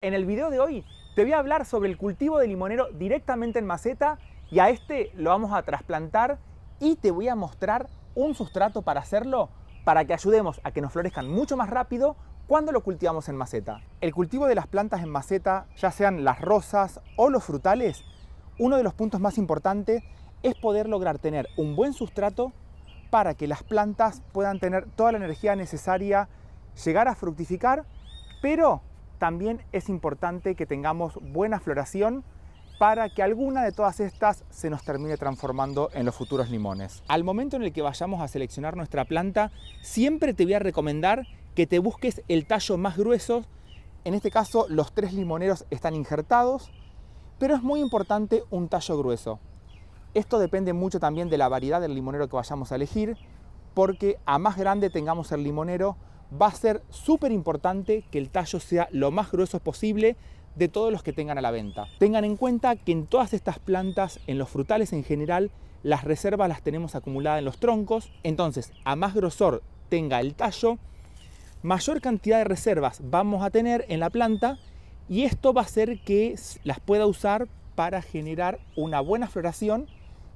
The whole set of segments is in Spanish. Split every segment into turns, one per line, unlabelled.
En el video de hoy te voy a hablar sobre el cultivo de limonero directamente en maceta y a este lo vamos a trasplantar y te voy a mostrar un sustrato para hacerlo para que ayudemos a que nos florezcan mucho más rápido cuando lo cultivamos en maceta. El cultivo de las plantas en maceta, ya sean las rosas o los frutales, uno de los puntos más importantes es poder lograr tener un buen sustrato para que las plantas puedan tener toda la energía necesaria, llegar a fructificar, pero también es importante que tengamos buena floración para que alguna de todas estas se nos termine transformando en los futuros limones. Al momento en el que vayamos a seleccionar nuestra planta, siempre te voy a recomendar que te busques el tallo más grueso. En este caso, los 3 limoneros están injertados, pero es muy importante un tallo grueso. Esto depende mucho también de la variedad del limonero que vayamos a elegir, porque a más grande tengamos el limonero, va a ser súper importante que el tallo sea lo más grueso posible de todos los que tengan a la venta. Tengan en cuenta que en todas estas plantas, en los frutales en general, las reservas las tenemos acumuladas en los troncos. Entonces, a más grosor tenga el tallo, mayor cantidad de reservas vamos a tener en la planta y esto va a hacer que las pueda usar para generar una buena floración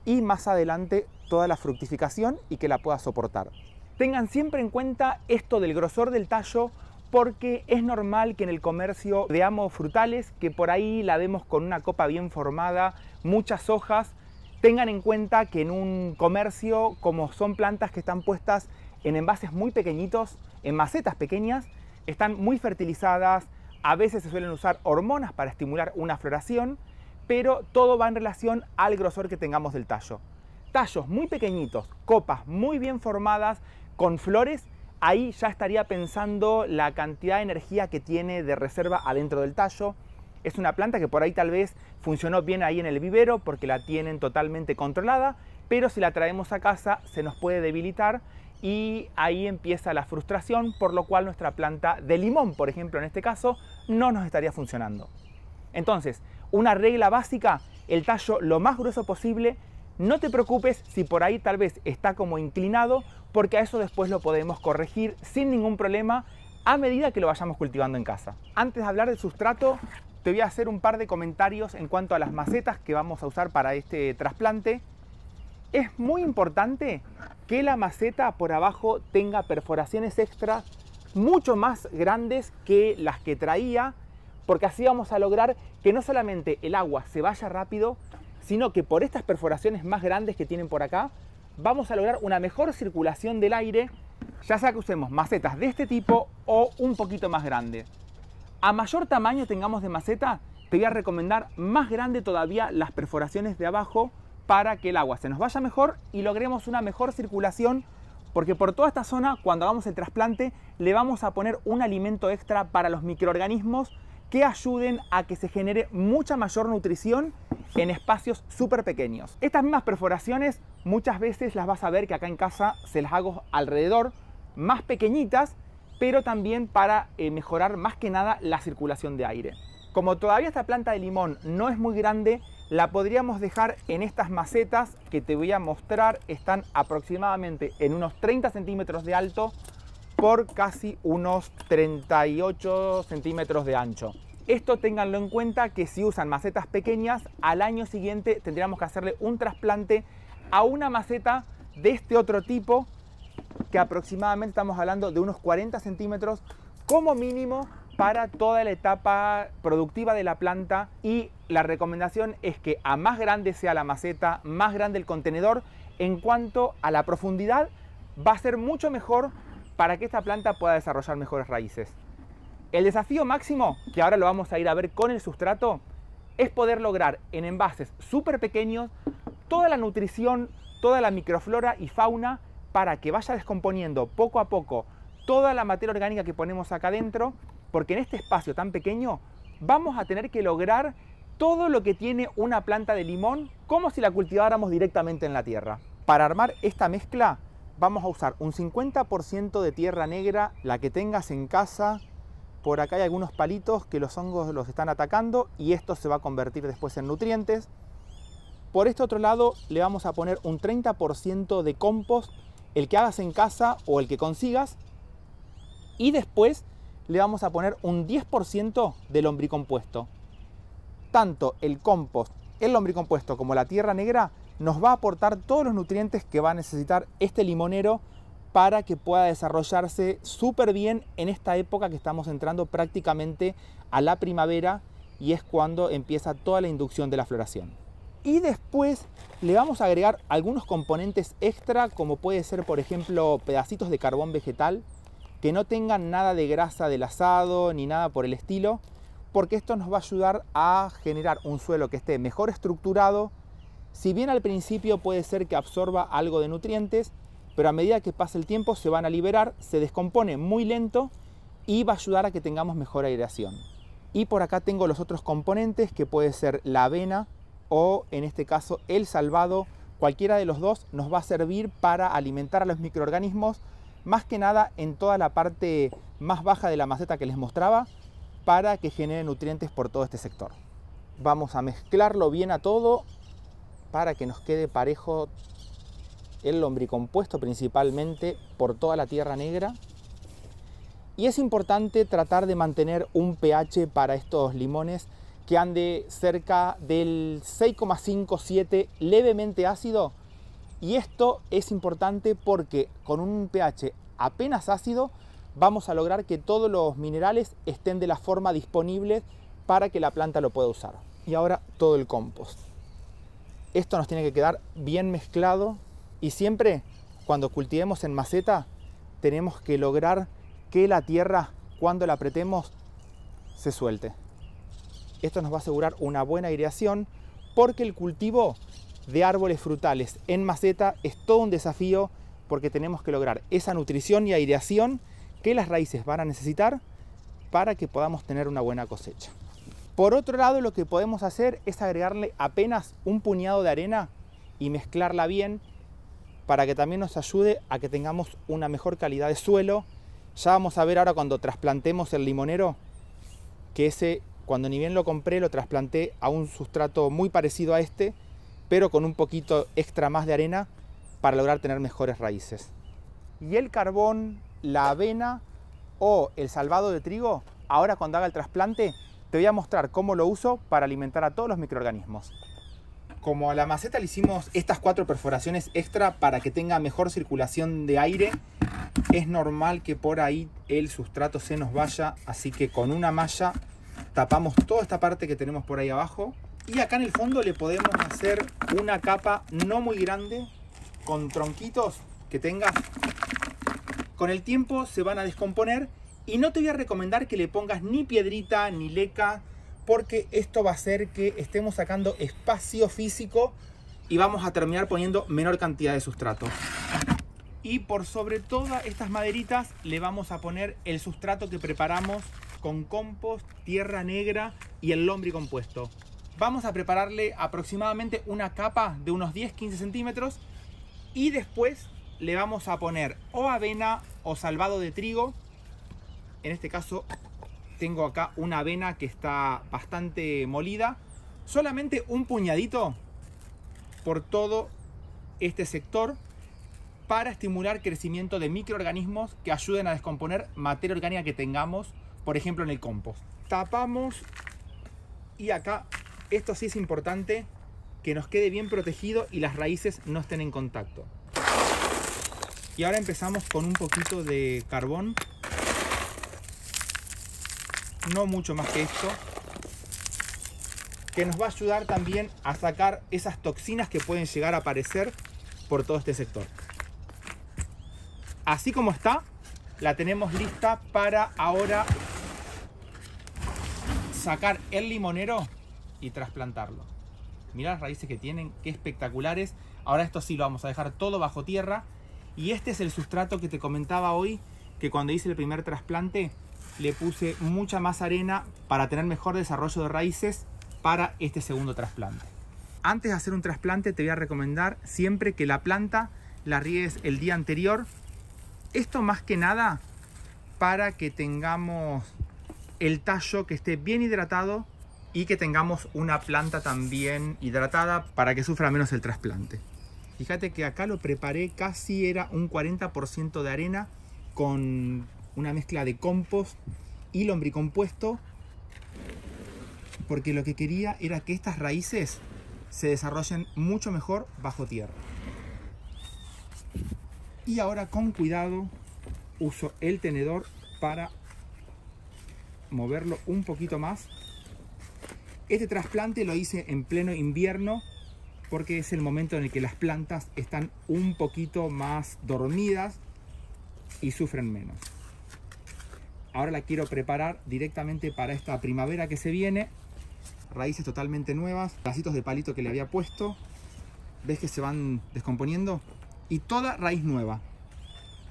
y más adelante toda la fructificación y que la pueda soportar. Tengan siempre en cuenta esto del grosor del tallo porque es normal que en el comercio veamos frutales que por ahí la vemos con una copa bien formada, muchas hojas. Tengan en cuenta que en un comercio, como son plantas que están puestas en envases muy pequeñitos, en macetas pequeñas, están muy fertilizadas, a veces se suelen usar hormonas para estimular una floración, pero todo va en relación al grosor que tengamos del tallo. Tallos muy pequeñitos, copas muy bien formadas, con flores, ahí ya estaría pensando la cantidad de energía que tiene de reserva adentro del tallo. Es una planta que por ahí tal vez funcionó bien ahí en el vivero porque la tienen totalmente controlada, pero si la traemos a casa se nos puede debilitar y ahí empieza la frustración, por lo cual nuestra planta de limón, por ejemplo, en este caso, no nos estaría funcionando. Entonces, una regla básica, el tallo lo más grueso posible. No te preocupes si por ahí tal vez está como inclinado, porque a eso después lo podemos corregir sin ningún problema a medida que lo vayamos cultivando en casa. Antes de hablar del sustrato, te voy a hacer un par de comentarios en cuanto a las macetas que vamos a usar para este trasplante. Es muy importante que la maceta por abajo tenga perforaciones extras mucho más grandes que las que traía, porque así vamos a lograr que no solamente el agua se vaya rápido, sino que por estas perforaciones más grandes que tienen por acá, vamos a lograr una mejor circulación del aire, ya sea que usemos macetas de este tipo o un poquito más grandes. A mayor tamaño tengamos de maceta, te voy a recomendar más grande todavía las perforaciones de abajo para que el agua se nos vaya mejor y logremos una mejor circulación, porque por toda esta zona, cuando hagamos el trasplante, le vamos a poner un alimento extra para los microorganismos que ayuden a que se genere mucha mayor nutrición en espacios súper pequeños. Estas mismas perforaciones muchas veces las vas a ver que acá en casa se las hago alrededor, más pequeñitas, pero también para mejorar más que nada la circulación de aire. Como todavía esta planta de limón no es muy grande, la podríamos dejar en estas macetas que te voy a mostrar. Están aproximadamente en unos 30 centímetros de alto por casi unos 38 centímetros de ancho. Esto ténganlo en cuenta que si usan macetas pequeñas, al año siguiente tendríamos que hacerle un trasplante a una maceta de este otro tipo, que aproximadamente estamos hablando de unos 40 centímetros como mínimo para toda la etapa productiva de la planta. Y la recomendación es que a más grande sea la maceta, más grande el contenedor, en cuanto a la profundidad va a ser mucho mejor para que esta planta pueda desarrollar mejores raíces. El desafío máximo, que ahora lo vamos a ir a ver con el sustrato, es poder lograr en envases súper pequeños toda la nutrición, toda la microflora y fauna para que vaya descomponiendo poco a poco toda la materia orgánica que ponemos acá adentro, porque en este espacio tan pequeño vamos a tener que lograr todo lo que tiene una planta de limón como si la cultiváramos directamente en la tierra. Para armar esta mezcla vamos a usar un 50% de tierra negra, la que tengas en casa. Por acá hay algunos palitos que los hongos los están atacando y esto se va a convertir después en nutrientes. Por este otro lado le vamos a poner un 30% de compost, el que hagas en casa o el que consigas. Y después le vamos a poner un 10% de lombricompuesto. Tanto el compost, el lombricompuesto como la tierra negra nos va a aportar todos los nutrientes que va a necesitar este limonero para que pueda desarrollarse súper bien en esta época que estamos entrando prácticamente a la primavera, y es cuando empieza toda la inducción de la floración. Y después le vamos a agregar algunos componentes extra, como puede ser, por ejemplo, pedacitos de carbón vegetal que no tengan nada de grasa del asado ni nada por el estilo, porque esto nos va a ayudar a generar un suelo que esté mejor estructurado. Si bien al principio puede ser que absorba algo de nutrientes, pero a medida que pasa el tiempo se van a liberar, se descompone muy lento y va a ayudar a que tengamos mejor aireación. Y por acá tengo los otros componentes, que puede ser la avena o en este caso el salvado. Cualquiera de los dos nos va a servir para alimentar a los microorganismos, más que nada en toda la parte más baja de la maceta que les mostraba, para que genere nutrientes por todo este sector. Vamos a mezclarlo bien a todo para que nos quede parejo el lombricompuesto, principalmente por toda la tierra negra. Y es importante tratar de mantener un pH para estos limones que ande cerca del 6,5-7, levemente ácido. Y esto es importante porque con un pH apenas ácido vamos a lograr que todos los minerales estén de la forma disponible para que la planta lo pueda usar. Y ahora todo el compost. Esto nos tiene que quedar bien mezclado, y siempre cuando cultivemos en maceta tenemos que lograr que la tierra, cuando la apretemos, se suelte. Esto nos va a asegurar una buena aireación, porque el cultivo de árboles frutales en maceta es todo un desafío, porque tenemos que lograr esa nutrición y aireación que las raíces van a necesitar para que podamos tener una buena cosecha. Por otro lado, lo que podemos hacer es agregarle apenas un puñado de arena y mezclarla bien, para que también nos ayude a que tengamos una mejor calidad de suelo. Ya vamos a ver ahora, cuando trasplantemos el limonero, que ese, cuando ni bien lo compré, lo trasplanté a un sustrato muy parecido a este, pero con un poquito extra más de arena para lograr tener mejores raíces. Y el carbón, la avena o el salvado de trigo, ahora cuando haga el trasplante te voy a mostrar cómo lo uso para alimentar a todos los microorganismos. Como a la maceta le hicimos estas 4 perforaciones extra para que tenga mejor circulación de aire, es normal que por ahí el sustrato se nos vaya, así que con una malla tapamos toda esta parte que tenemos por ahí abajo, y acá en el fondo le podemos hacer una capa no muy grande con tronquitos que tenga. Con el tiempo se van a descomponer, y no te voy a recomendar que le pongas ni piedrita ni leca, porque esto va a hacer que estemos sacando espacio físico y vamos a terminar poniendo menor cantidad de sustrato. Y por sobre todas estas maderitas le vamos a poner el sustrato que preparamos con compost, tierra negra y el lombricompuesto. Vamos a prepararle aproximadamente una capa de unos 10-15 centímetros, y después le vamos a poner o avena o salvado de trigo. En este caso tengo acá una avena que está bastante molida, solamente un puñadito por todo este sector, para estimular crecimiento de microorganismos que ayuden a descomponer materia orgánica que tengamos, por ejemplo en el compost. Tapamos, y acá esto sí es importante, que nos quede bien protegido y las raíces no estén en contacto. Y ahora empezamos con un poquito de carbón, no mucho más que esto, que nos va a ayudar también a sacar esas toxinas que pueden llegar a aparecer por todo este sector. Así como está, la tenemos lista para ahora sacar el limonero y trasplantarlo. Mirá las raíces que tienen, qué espectaculares. Ahora esto sí lo vamos a dejar todo bajo tierra, y este es el sustrato que te comentaba hoy, que cuando hice el primer trasplante le puse mucha más arena para tener mejor desarrollo de raíces para este segundo trasplante. Antes de hacer un trasplante te voy a recomendar siempre que la planta la riegues el día anterior. Esto más que nada para que tengamos el tallo que esté bien hidratado y que tengamos una planta también hidratada para que sufra menos el trasplante. Fíjate que acá lo preparé, casi era un 40% de arena con una mezcla de compost y lombricompuesto, porque lo que quería era que estas raíces se desarrollen mucho mejor bajo tierra. Y ahora con cuidado uso el tenedor para moverlo un poquito más. Este trasplante lo hice en pleno invierno porque es el momento en el que las plantas están un poquito más dormidas y sufren menos. Ahora la quiero preparar directamente para esta primavera que se viene. Raíces totalmente nuevas, pedacitos de palito que le había puesto. ¿Ves que se van descomponiendo? Y toda raíz nueva.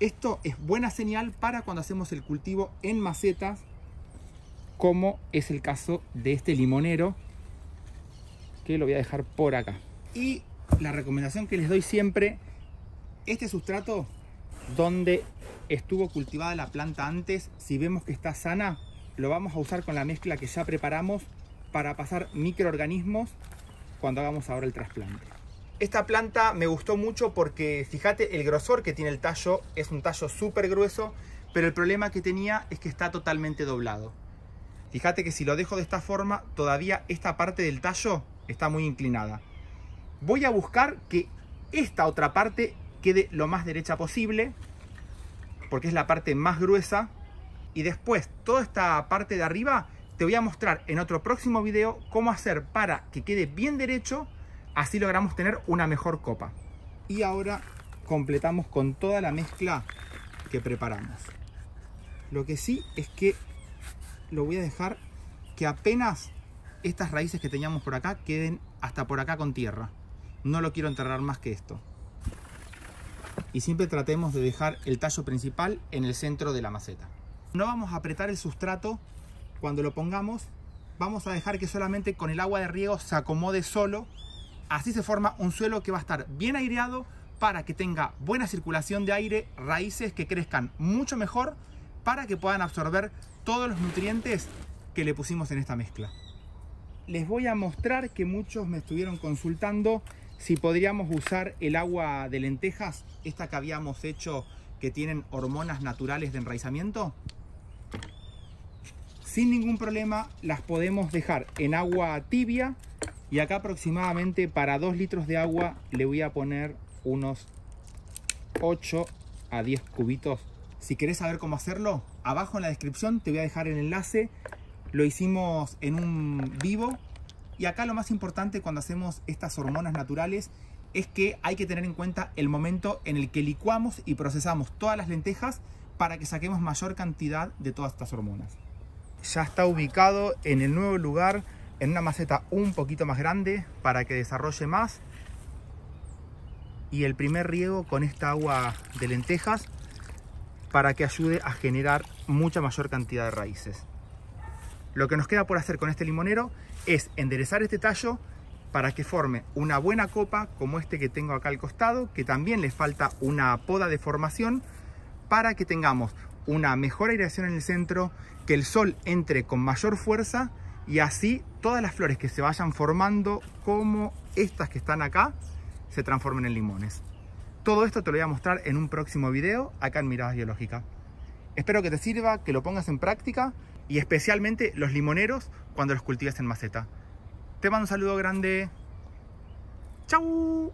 Esto es buena señal para cuando hacemos el cultivo en macetas, como es el caso de este limonero, que lo voy a dejar por acá. Y la recomendación que les doy siempre, este sustrato donde estuvo cultivada la planta antes, si vemos que está sana, lo vamos a usar con la mezcla que ya preparamos para pasar microorganismos cuando hagamos ahora el trasplante. Esta planta me gustó mucho porque fíjate el grosor que tiene el tallo, es un tallo súper grueso, pero el problema que tenía es que está totalmente doblado. Fíjate que si lo dejo de esta forma, todavía esta parte del tallo está muy inclinada. Voy a buscar que esta otra parte quede lo más derecha posible, porque es la parte más gruesa, y después toda esta parte de arriba te voy a mostrar en otro próximo video cómo hacer para que quede bien derecho, así logramos tener una mejor copa. Y ahora completamos con toda la mezcla que preparamos. Lo que sí es que lo voy a dejar que apenas estas raíces que teníamos por acá queden hasta por acá con tierra. No lo quiero enterrar más que esto. Y siempre tratemos de dejar el tallo principal en el centro de la maceta. No vamos a apretar el sustrato cuando lo pongamos. Vamos a dejar que solamente con el agua de riego se acomode solo. Así se forma un suelo que va a estar bien aireado para que tenga buena circulación de aire, raíces que crezcan mucho mejor para que puedan absorber todos los nutrientes que le pusimos en esta mezcla. Les voy a mostrar que muchos me estuvieron consultando si podríamos usar el agua de lentejas, esta que habíamos hecho que tienen hormonas naturales de enraizamiento. Sin ningún problema las podemos dejar en agua tibia y acá aproximadamente para 2 litros de agua le voy a poner unos 8 a 10 cubitos. Si querés saber cómo hacerlo, abajo en la descripción te voy a dejar el enlace. Lo hicimos en un vivo y acá lo más importante cuando hacemos estas hormonas naturales es que hay que tener en cuenta el momento en el que licuamos y procesamos todas las lentejas para que saquemos mayor cantidad de todas estas hormonas. Ya está ubicado en el nuevo lugar, en una maceta un poquito más grande para que desarrolle más. Y el primer riego con esta agua de lentejas para que ayude a generar mucha mayor cantidad de raíces. Lo que nos queda por hacer con este limonero es enderezar este tallo para que forme una buena copa como este que tengo acá al costado, que también le falta una poda de formación para que tengamos una mejor aireación en el centro, que el sol entre con mayor fuerza y así todas las flores que se vayan formando como estas que están acá se transformen en limones. Todo esto te lo voy a mostrar en un próximo video acá en Miradas Biológica. Espero que te sirva, que lo pongas en práctica y especialmente los limoneros cuando los cultives en maceta. Te mando un saludo grande. ¡Chau!